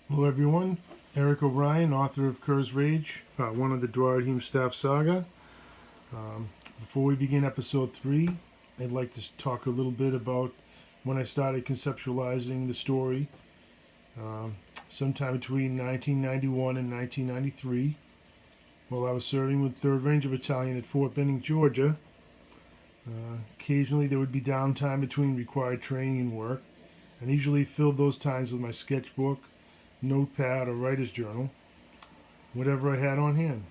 Hello everyone, Eric O'Brien, author of Kerr's Rage, one of the Duaredheim staff Saga. Before we begin episode 3, I'd like to talk a little bit about when I started conceptualizing the story, sometime between 1991 and 1993, while I was serving with 3rd Ranger Battalion at Fort Benning, Georgia. Occasionally there would be downtime between required training and work, and usually filled those times with my sketchbook, notepad, or writer's journal, whatever I had on hand.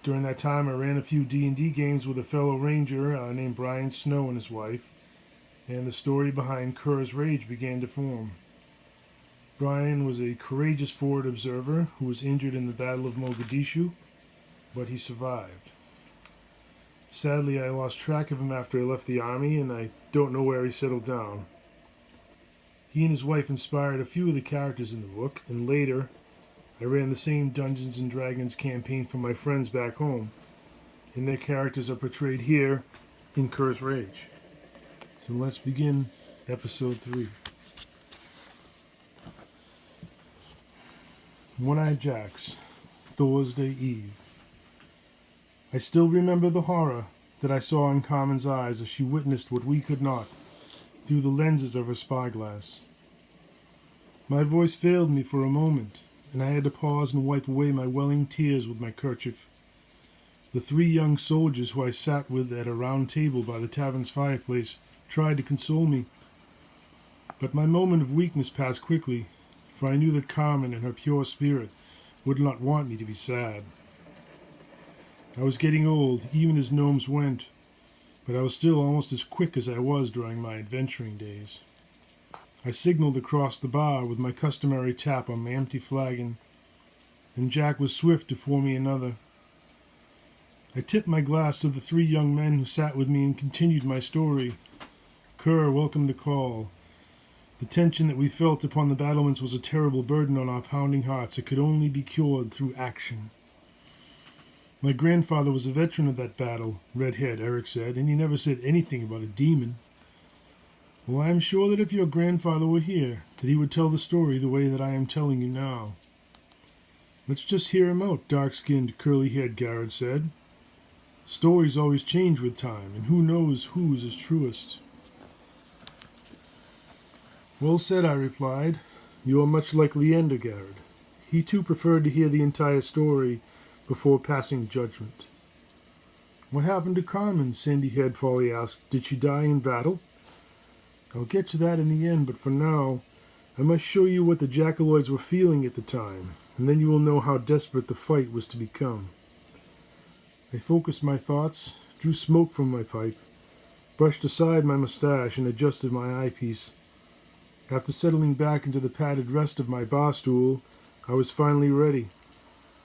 During that time, I ran a few D&D games with a fellow ranger named Brian Snow and his wife, and the story behind Kerr's Rage began to form. Brian was a courageous forward observer who was injured in the Battle of Mogadishu, but he survived. Sadly, I lost track of him after I left the Army, and I don't know where he settled down. He and his wife inspired a few of the characters in the book, and later, I ran the same Dungeons & Dragons campaign for my friends back home, and their characters are portrayed here in Kerr's Rage. So let's begin episode 3. One-Eyed Jack's, Thursday Eve. I still remember the horror that I saw in Carmen's eyes as she witnessed what we could not, through the lenses of her spyglass. My voice failed me for a moment, and I had to pause and wipe away my welling tears with my kerchief. The 3 young soldiers who I sat with at a round table by the tavern's fireplace tried to console me. But my moment of weakness passed quickly, for I knew that Carmen in her pure spirit would not want me to be sad. I was getting old, even as gnomes went, but I was still almost as quick as I was during my adventuring days. I signaled across the bar with my customary tap on my empty flagon, and Jack was swift to pour me another. I tipped my glass to the 3 young men who sat with me and continued my story. Kerr welcomed the call. The tension that we felt upon the battlements was a terrible burden on our pounding hearts. It could only be cured through action. My grandfather was a veteran of that battle, Redhead, Eric said, and he never said anything about a demon. Well, I am sure that if your grandfather were here, that he would tell the story the way that I am telling you now. Let's just hear him out, dark-skinned, curly-haired Garrett said. Stories always change with time, and who knows whose is truest. Well said, I replied. You are much like Leander, Garrett. He too preferred to hear the entire story before passing judgment. What happened to Carmen? Sandy-haired Polly asked. Did she die in battle? I'll get to that in the end, but for now, I must show you what the Jackaloids were feeling at the time, and then you will know how desperate the fight was to become. I focused my thoughts, drew smoke from my pipe, brushed aside my mustache, and adjusted my eyepiece. After settling back into the padded rest of my bar stool, I was finally ready.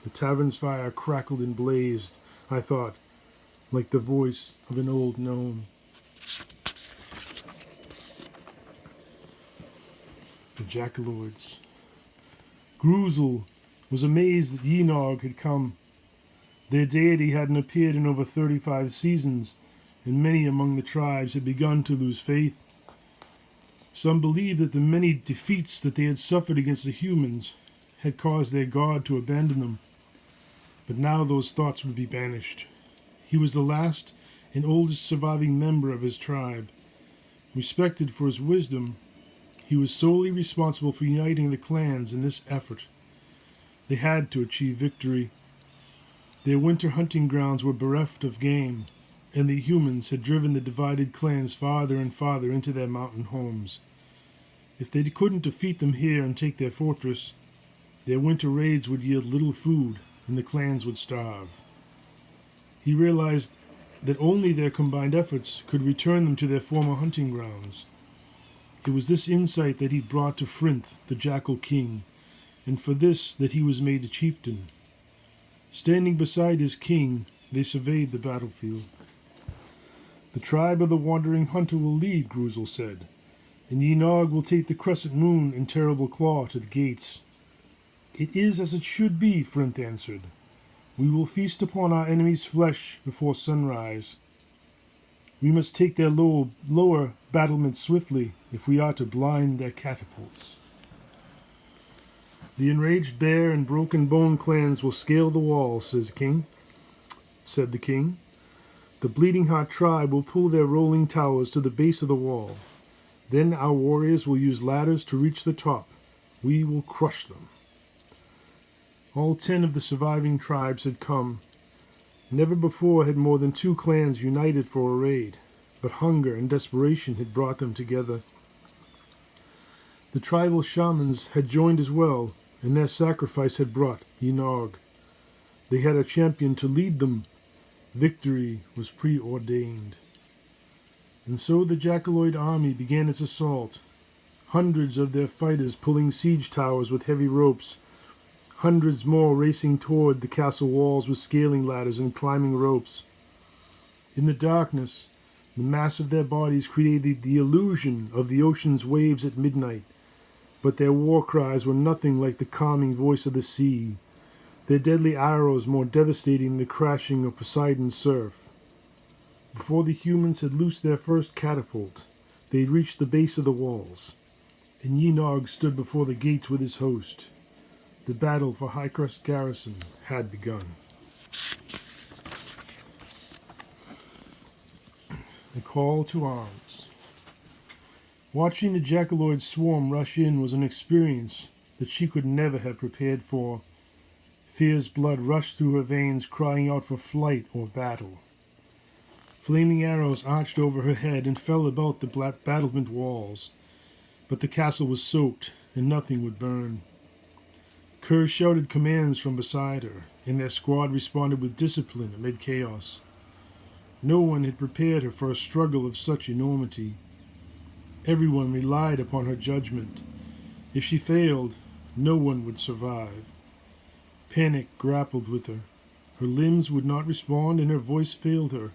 The tavern's fire crackled and blazed, I thought, like the voice of an old gnome. The Jackaloids. Gruzel was amazed that Yenog had come. Their deity hadn't appeared in over 35 seasons, and many among the tribes had begun to lose faith. Some believed that the many defeats that they had suffered against the humans had caused their god to abandon them. But now those thoughts would be banished. He was the last and oldest surviving member of his tribe. Respected for his wisdom, he was solely responsible for uniting the clans in this effort. They had to achieve victory. Their winter hunting grounds were bereft of game, and the humans had driven the divided clans farther and farther into their mountain homes. If they couldn't defeat them here and take their fortress, their winter raids would yield little food, and the clans would starve. He realized that only their combined efforts could return them to their former hunting grounds. It was this insight that he brought to Frinth, the Jackal King, and for this that he was made a chieftain. Standing beside his king, they surveyed the battlefield. The tribe of the Wandering Hunter will lead, Gruzel said, and Yenog will take the Crescent Moon and Terrible Claw to the gates. It is as it should be, Frinth answered. We will feast upon our enemy's flesh before sunrise. We must take their lower battlements swiftly if we are to blind their catapults. The enraged bear and broken bone clans will scale the wall, said the king. The bleeding heart tribe will pull their rolling towers to the base of the wall. Then our warriors will use ladders to reach the top. We will crush them. All 10 of the surviving tribes had come. Never before had more than 2 clans united for a raid, but hunger and desperation had brought them together. The tribal shamans had joined as well, and their sacrifice had brought Yinog. They had a champion to lead them. Victory was preordained. And so the Jackaloid army began its assault. Hundreds of their fighters pulling siege towers with heavy ropes. Hundreds more racing toward the castle walls with scaling ladders and climbing ropes. In the darkness, the mass of their bodies created the illusion of the ocean's waves at midnight. But their war cries were nothing like the calming voice of the sea. Their deadly arrows more devastating than the crashing of Poseidon's surf. Before the humans had loosed their first catapult, they had reached the base of the walls, and Yinog stood before the gates with his host. The battle for Highcrest Garrison had begun. The call to arms. Watching the Jackaloid swarm rush in was an experience that she could never have prepared for. Fear's blood rushed through her veins, crying out for flight or battle. Flaming arrows arched over her head and fell about the battlement walls, but the castle was soaked, and nothing would burn. Kerr shouted commands from beside her, and their squad responded with discipline amid chaos. No one had prepared her for a struggle of such enormity. Everyone relied upon her judgment. If she failed, no one would survive. Panic grappled with her. Her limbs would not respond, and her voice failed her.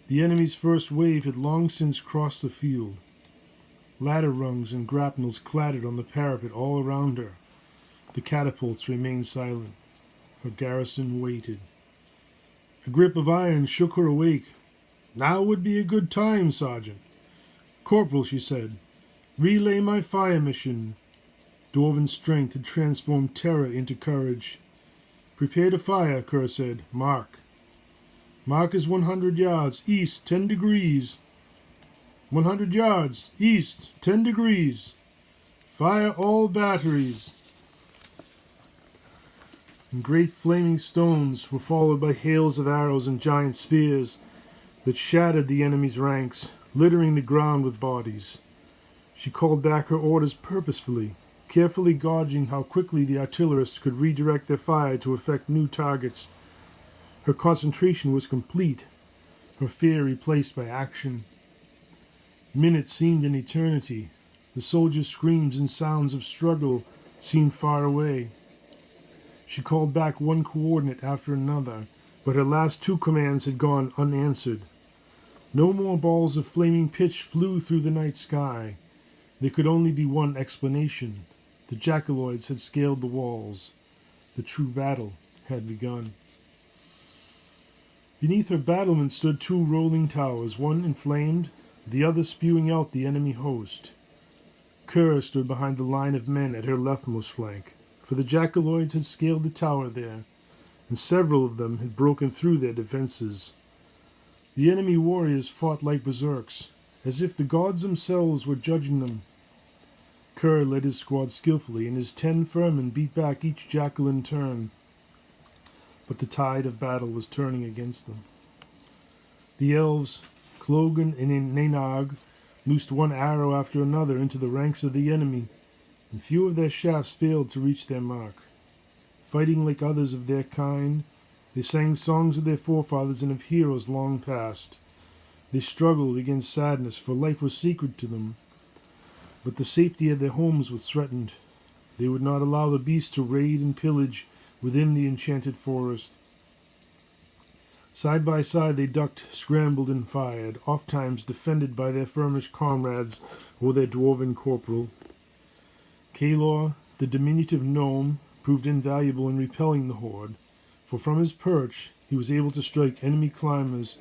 The enemy's first wave had long since crossed the field. Ladder rungs and grapnels clattered on the parapet all around her. The catapults remained silent. Her garrison waited. A grip of iron shook her awake. "Now would be a good time, Sergeant." "Corporal," she said, "relay my fire mission." Dwarven strength had transformed terror into courage. "Prepare to fire," Kerr said. "Mark. Mark is 100 yards, east, 10 degrees. 100 yards, east, 10 degrees. Fire all batteries." And great flaming stones were followed by hails of arrows and giant spears that shattered the enemy's ranks, littering the ground with bodies. She called back her orders purposefully, carefully gauging how quickly the artillerists could redirect their fire to affect new targets. Her concentration was complete, her fear replaced by action. Minutes seemed an eternity. The soldiers' screams and sounds of struggle seemed far away. She called back one coordinate after another, but her last 2 commands had gone unanswered. No more balls of flaming pitch flew through the night sky. There could only be one explanation. The Jackaloids had scaled the walls. The true battle had begun. Beneath her battlement stood 2 rolling towers, one inflamed, the other spewing out the enemy host. Kerr stood behind the line of men at her leftmost flank, for the Jackaloids had scaled the tower there, and several of them had broken through their defenses. The enemy warriors fought like berserks, as if the gods themselves were judging them. Kerr led his squad skillfully, and his 10 Furmen beat back each jackal in turn. But the tide of battle was turning against them. The elves, Clogan and Nanog, loosed one arrow after another into the ranks of the enemy, and few of their shafts failed to reach their mark. Fighting like others of their kind, they sang songs of their forefathers and of heroes long past. They struggled against sadness, for life was sacred to them. But the safety of their homes was threatened. They would not allow the beasts to raid and pillage within the enchanted forest. Side by side they ducked, scrambled, and fired, ofttimes defended by their Firmish comrades or their dwarven corporal. Kalor, the diminutive gnome, proved invaluable in repelling the horde, for from his perch he was able to strike enemy climbers,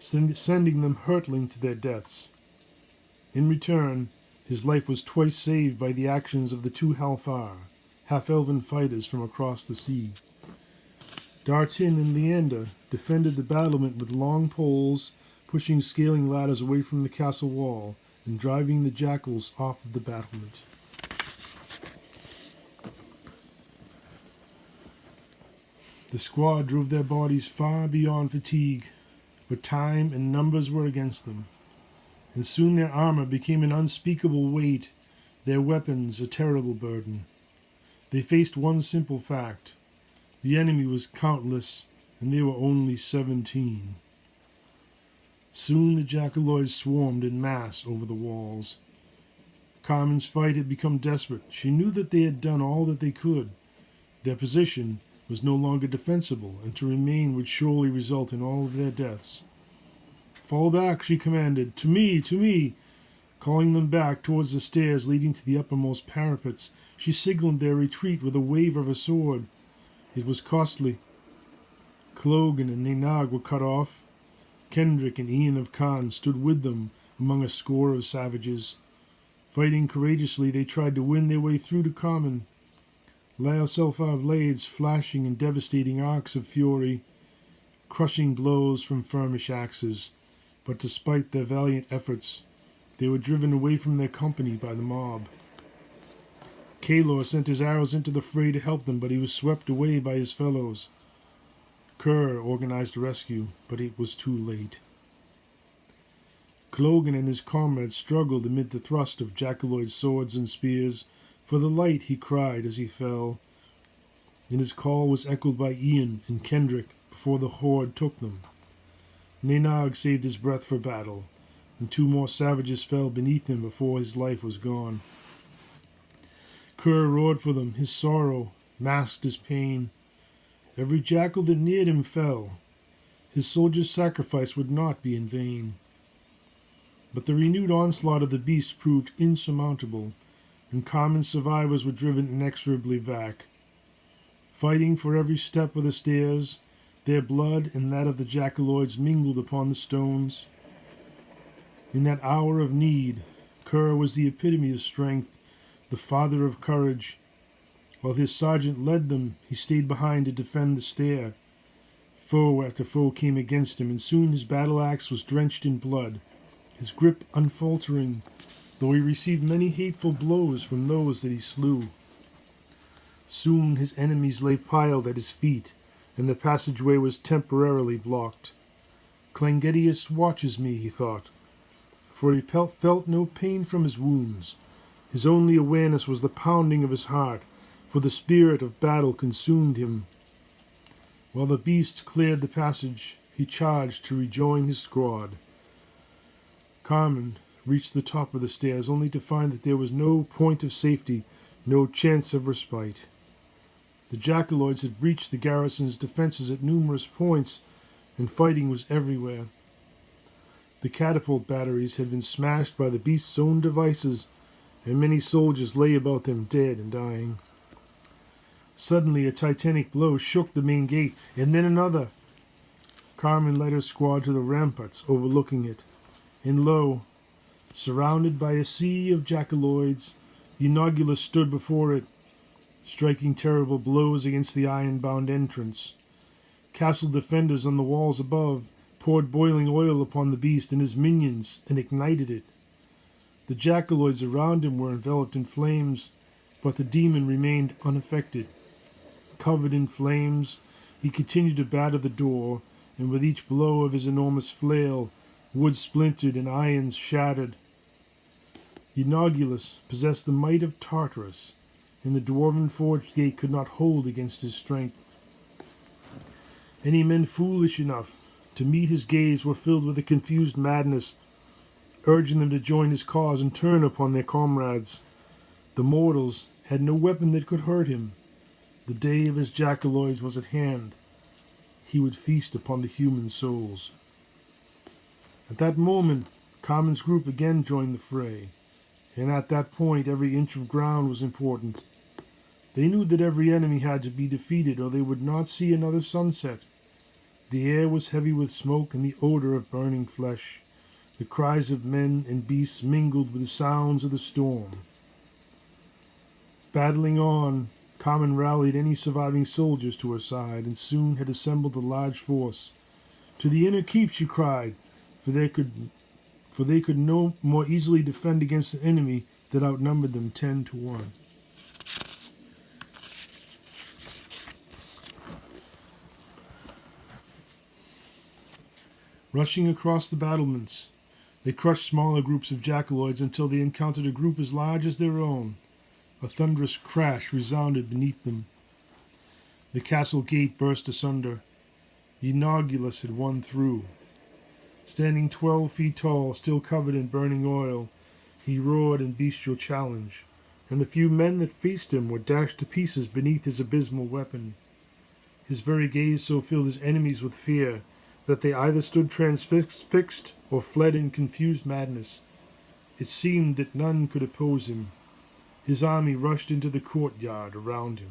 sending them hurtling to their deaths. In return, his life was twice saved by the actions of the 2 Halfar, half-elven fighters from across the sea. Dartin and Leander defended the battlement with long poles, pushing scaling ladders away from the castle wall and driving the jackals off of the battlement. The squad drove their bodies far beyond fatigue, but time and numbers were against them, and soon their armor became an unspeakable weight, their weapons a terrible burden. They faced one simple fact: the enemy was countless, and they were only 17. Soon the Jackaloids swarmed in mass over the walls. Carmen's fight had become desperate. She knew that they had done all that they could. Their position was no longer defensible, and to remain would surely result in all of their deaths. "Fall back," she commanded. "To me, to me!" Calling them back towards the stairs leading to the uppermost parapets, she signaled their retreat with a wave of her sword. It was costly. Clogan and Nenag were cut off. Kendrick and Ian of Khan stood with them among a score of savages. Fighting courageously, they tried to win their way through to Carmen. Laoselfar blades flashing in devastating arcs of fury, crushing blows from firmish axes. But despite their valiant efforts, they were driven away from their company by the mob. Kalor sent his arrows into the fray to help them, but he was swept away by his fellows. Kerr organized a rescue, but it was too late. Clogan and his comrades struggled amid the thrust of Jackaloid swords and spears. "For the light," he cried as he fell, and his call was echoed by Ian and Kendrick before the horde took them. Nenag saved his breath for battle, and 2 more savages fell beneath him before his life was gone. Kerr roared for them. His sorrow masked his pain. Every jackal that neared him fell. His soldiers' sacrifice would not be in vain. But the renewed onslaught of the beasts proved insurmountable, and Carmen's survivors were driven inexorably back. Fighting for every step of the stairs, their blood and that of the Jackaloids mingled upon the stones. In that hour of need, Kerr was the epitome of strength, the father of courage. While his sergeant led them, he stayed behind to defend the stair. Foe after foe came against him, and soon his battle axe was drenched in blood, his grip unfaltering, though he received many hateful blows from those that he slew. Soon his enemies lay piled at his feet, and the passageway was temporarily blocked. Clengedius watches me, he thought, for he felt no pain from his wounds. His only awareness was the pounding of his heart, for the spirit of battle consumed him. While the beast cleared the passage, he charged to rejoin his squad. Carmen reached the top of the stairs, only to find that there was no point of safety, no chance of respite. The Jackaloids had breached the garrison's defenses at numerous points, and fighting was everywhere. The catapult batteries had been smashed by the beast's own devices, and many soldiers lay about them dead and dying. Suddenly a titanic blow shook the main gate, and then another. Carmen led her squad to the ramparts overlooking it, and lo, surrounded by a sea of Jackaloids, Unogulus stood before it, striking terrible blows against the iron-bound entrance. Castle defenders on the walls above poured boiling oil upon the beast and his minions and ignited it. The Jackaloids around him were enveloped in flames, but the demon remained unaffected. Covered in flames, he continued to batter the door, and with each blow of his enormous flail, wood splintered and irons shattered. Unogulus possessed the might of Tartarus, and the dwarven forged gate could not hold against his strength. Any men foolish enough to meet his gaze were filled with a confused madness, urging them to join his cause and turn upon their comrades. The mortals had no weapon that could hurt him. The day of his Jackaloids was at hand. He would feast upon the human souls. At that moment, Carmen's group again joined the fray, and at that point every inch of ground was important. They knew that every enemy had to be defeated, or they would not see another sunset. The air was heavy with smoke and the odor of burning flesh. The cries of men and beasts mingled with the sounds of the storm. Battling on, Carmen rallied any surviving soldiers to her side and soon had assembled a large force. "To the inner keep," she cried, for they could no more easily defend against an enemy that outnumbered them 10-1. Rushing across the battlements, they crushed smaller groups of Jackaloids until they encountered a group as large as their own. A thunderous crash resounded beneath them. The castle gate burst asunder. Eunogulus had won through. Standing 12 feet tall, still covered in burning oil, he roared in bestial challenge, and the few men that faced him were dashed to pieces beneath his abysmal weapon. His very gaze so filled his enemies with fear that they either stood transfixed or fled in confused madness. It seemed that none could oppose him. His army rushed into the courtyard around him.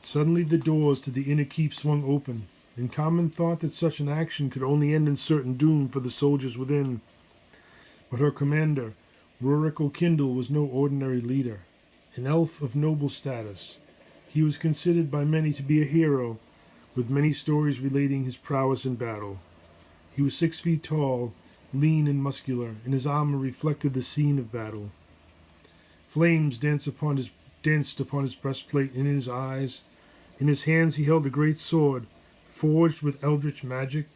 Suddenly the doors to the inner keep swung open, and Carmen thought that such an action could only end in certain doom for the soldiers within. But her commander, Rurik O'Kindle, was no ordinary leader, an elf of noble status. He was considered by many to be a hero, with many stories relating his prowess in battle. He was 6 feet tall, lean and muscular, and his armor reflected the scene of battle. Flames danced upon his breastplate and in his eyes. In his hands he held a great sword, forged with eldritch magic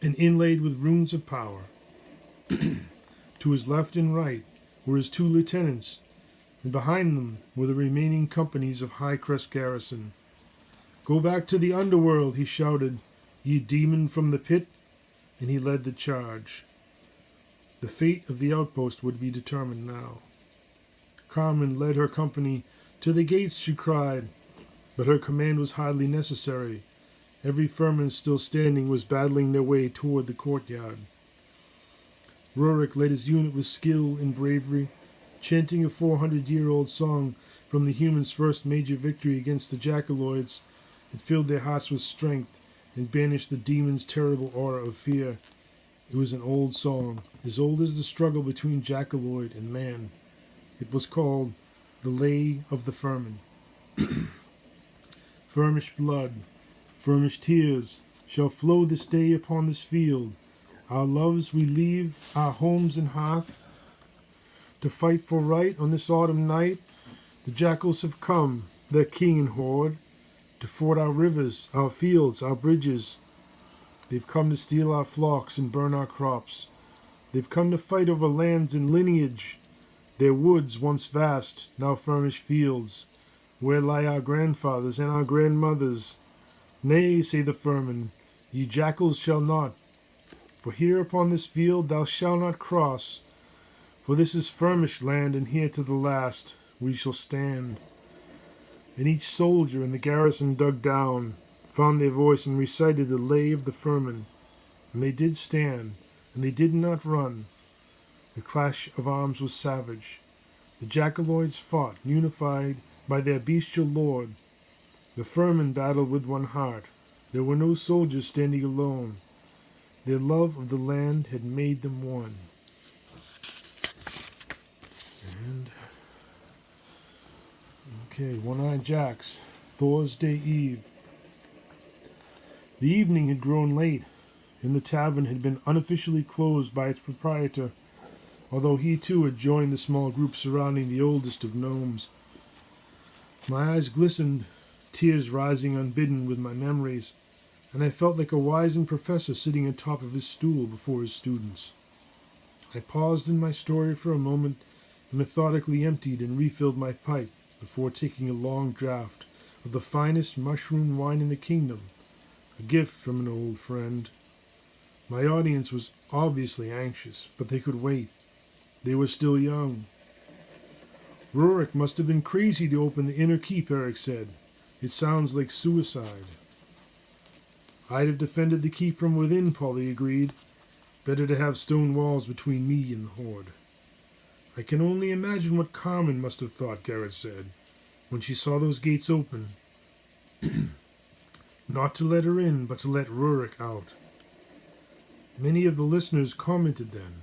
and inlaid with runes of power. To his left and right were his 2 lieutenants, and behind them were the remaining companies of Highcrest garrison. "Go back to the underworld," he shouted, "ye demon from the pit," and he led the charge. The fate of the outpost would be determined now. Carmen led her company. "To the gates," she cried, but her command was hardly necessary. Every firman still standing was battling their way toward the courtyard. Rurik led his unit with skill and bravery, chanting a 400-year-old song from the humans' first major victory against the Jackaloids. It filled their hearts with strength and banished the demons' terrible aura of fear. It was an old song, as old as the struggle between Jackaloid and man. It was called The Lay of the Firman. Firmish blood, firmish tears, shall flow this day upon this field. Our loves we leave, our homes and hearth, to fight for right on this autumn night. The jackals have come, their king and horde, to ford our rivers, our fields, our bridges. They've come to steal our flocks and burn our crops. They've come to fight over lands and lineage. Their woods, once vast, now furnish fields, where lie our grandfathers and our grandmothers. Nay, say the firman, ye jackals shall not, for here upon this field thou shalt not cross, for this is Firmish land, and here to the last we shall stand. And each soldier in the garrison dug down, found their voice, and recited the lay of the firman. And they did stand, and they did not run. The clash of arms was savage. The Jackaloids fought, unified by their bestial lord. The firman battled with one heart. There were no soldiers standing alone. Their love of the land had made them one. And okay, One-Eyed Jacks, Thursday Eve. The evening had grown late, and the tavern had been unofficially closed by its proprietor, although he too had joined the small group surrounding the oldest of gnomes. My eyes glistened, tears rising unbidden with my memories, and I felt like a wizened professor sitting atop of his stool before his students. I paused in my story for a moment, and methodically emptied and refilled my pipe before taking a long draught of the finest mushroom wine in the kingdom, a gift from an old friend. My audience was obviously anxious, but they could wait. They were still young. Rurik must have been crazy to open the inner keep, Eric said. It sounds like suicide. I'd have defended the keep from within, Polly agreed. Better to have stone walls between me and the horde. I can only imagine what Carmen must have thought, Garrett said, when she saw those gates open. Not to let her in, but to let Rurik out. Many of the listeners commented then,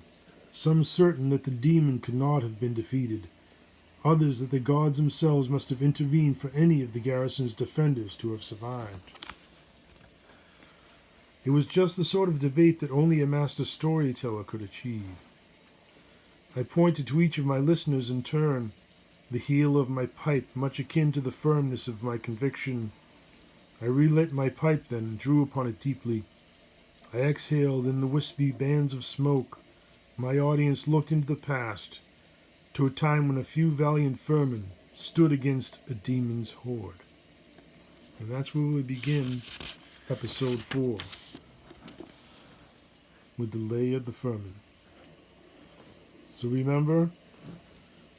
some certain that the demon could not have been defeated. others that the gods themselves must have intervened for any of the garrison's defenders to have survived. It was just the sort of debate that only a master storyteller could achieve. I pointed to each of my listeners in turn, the heel of my pipe much akin to the firmness of my conviction. I relit my pipe then and drew upon it deeply. I exhaled in the wispy bands of smoke. My audience looked into the past, to a time when a few valiant vermin stood against a demon's horde. And that's where we begin episode 4, with the Lay of the Vermin. So remember,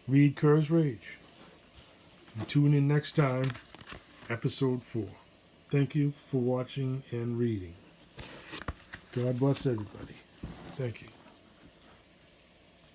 read Kerr's Rage. And tune in next time, episode 4. Thank you for watching and reading. God bless everybody. Thank you.